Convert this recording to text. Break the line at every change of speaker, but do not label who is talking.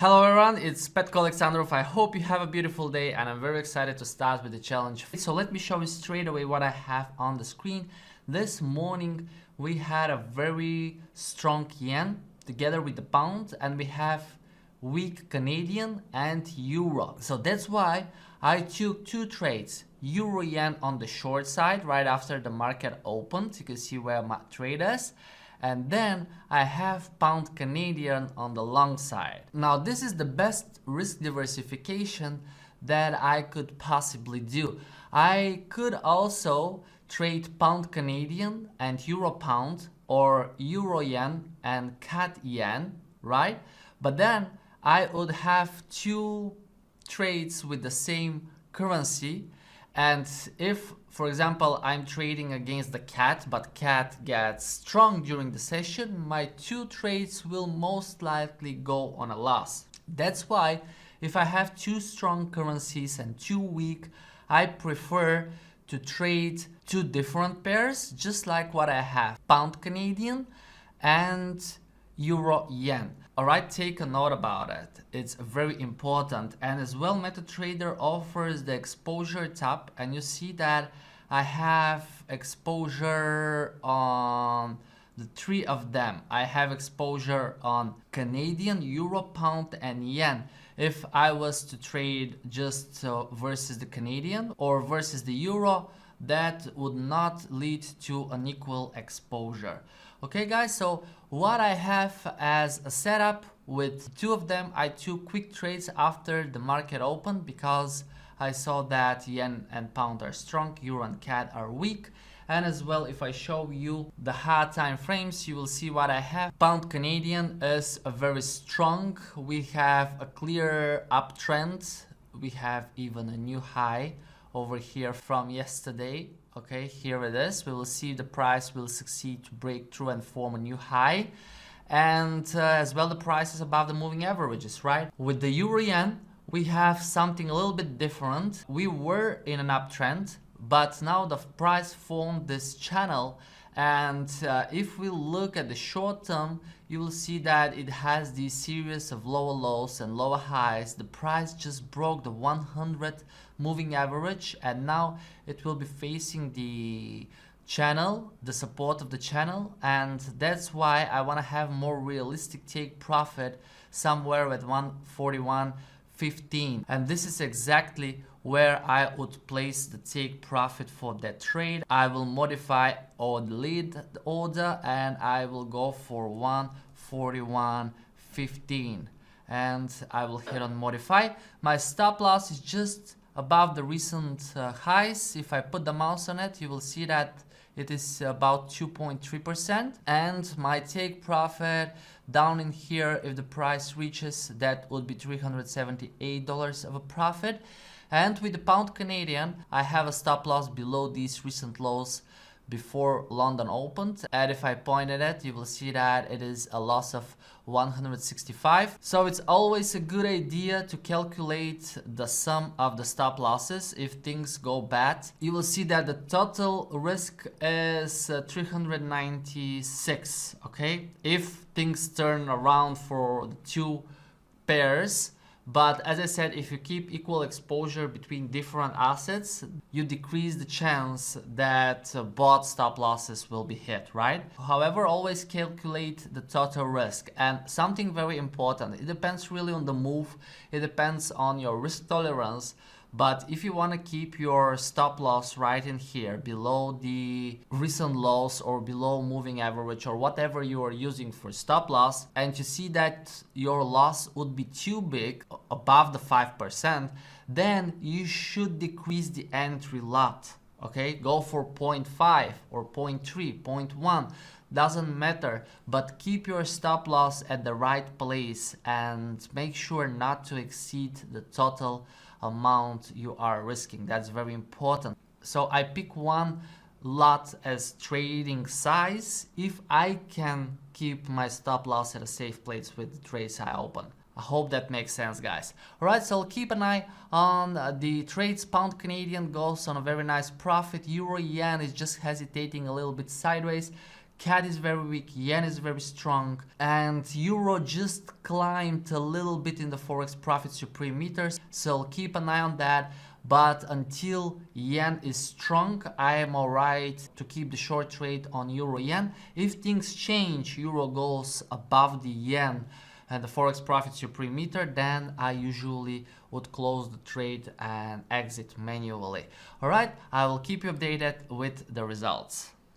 Hello everyone, it's Petko Alexandrov. I hope you have a beautiful day and I'm very excited to start with the challenge. So let me show you straight away what I have on the screen. This morning we had a very strong yen together with the pound, and we have weak Canadian and euro. So that's why I took two trades. Euro yen on the short side right after the market opened. You can see where my trade is. And then I have pound Canadian on the long side. Now this is the best risk diversification that I could possibly do. I could also trade pound Canadian and euro pound, or euro yen and CAD yen, right? But then I would have two trades with the same currency. And if, for example, I'm trading against the CAD, but CAD gets strong during the session, my two trades will most likely go on a loss. That's why if I have two strong currencies and two weak, I prefer to trade two different pairs, just like what I have, pound Canadian and euro yen. Alright, take a note about it. It's very important. And as well, MetaTrader offers the exposure tab, and you see that I have exposure on the three of them. I have exposure on Canadian, euro, pound and yen. If I was to trade just versus the Canadian or versus the euro, that would not lead to an equal exposure. Okay guys, so what I have as a setup with two of them, I took quick trades after the market opened because I saw that yen and pound are strong, euro and CAD are weak. And as well, if I show you the hard time frames, you will see what I have. Pound Canadian is very strong. We have a clear uptrend. We have even a new high over here from yesterday. Okay, here it is. We will see the price will succeed to break through and form a new high. And as well, the price is above the moving averages, right? With the euro yen, we have something a little bit different. We were in an uptrend, but now the price formed this channel. And if we look at the short term, you will see that it has these series of lower lows and lower highs. The price just broke the 100 moving average, and now it will be facing the channel, the support of the channel, and that's why I want to have more realistic take profit somewhere at 141.15, and this is exactly where I would place the take profit for that trade. I will modify or delete the order and I will go for 141.15 and I will hit on modify. My stop loss is just above the recent highs. If I put the mouse on it, you will see that it is about 2.3%, and my take profit down in here, if the price reaches, that would be $378 of a profit. And with the pound Canadian, I have a stop loss below these recent lows before London opened, and if I point at it, you will see that it is a loss of 165. So it's always a good idea to calculate the sum of the stop losses if things go bad. You will see that the total risk is 396, okay, if things turn around for the two pairs. But as I said, if you keep equal exposure between different assets, you decrease the chance that both stop losses will be hit, right? However, always calculate the total risk. And something very important, it depends really on the move, it depends on your risk tolerance. But if you want to keep your stop loss right in here, below the recent lows or below moving average or whatever you are using for stop loss, and you see that your loss would be too big, above the 5%, then you should decrease the entry lot. Okay, go for 0.5 or 0.3, 0.1. Doesn't matter, but keep your stop loss at the right place and make sure not to exceed the total amount you are risking. That's very important. So I pick one lot as trading size if I can keep my stop loss at a safe place with the trades I open. I hope that makes sense, guys. Alright, so keep an eye on the trades. Pound Canadian goes on a very nice profit. Euro yen is just hesitating a little bit sideways. CAD is very weak, yen is very strong, and euro just climbed a little bit in the forex profit supreme meters, so keep an eye on that. But until yen is strong, I am alright to keep the short trade on euro yen. If things change, euro goes above the yen and the forex profit supreme meter, then I usually would close the trade and exit manually. Alright, I will keep you updated with the results.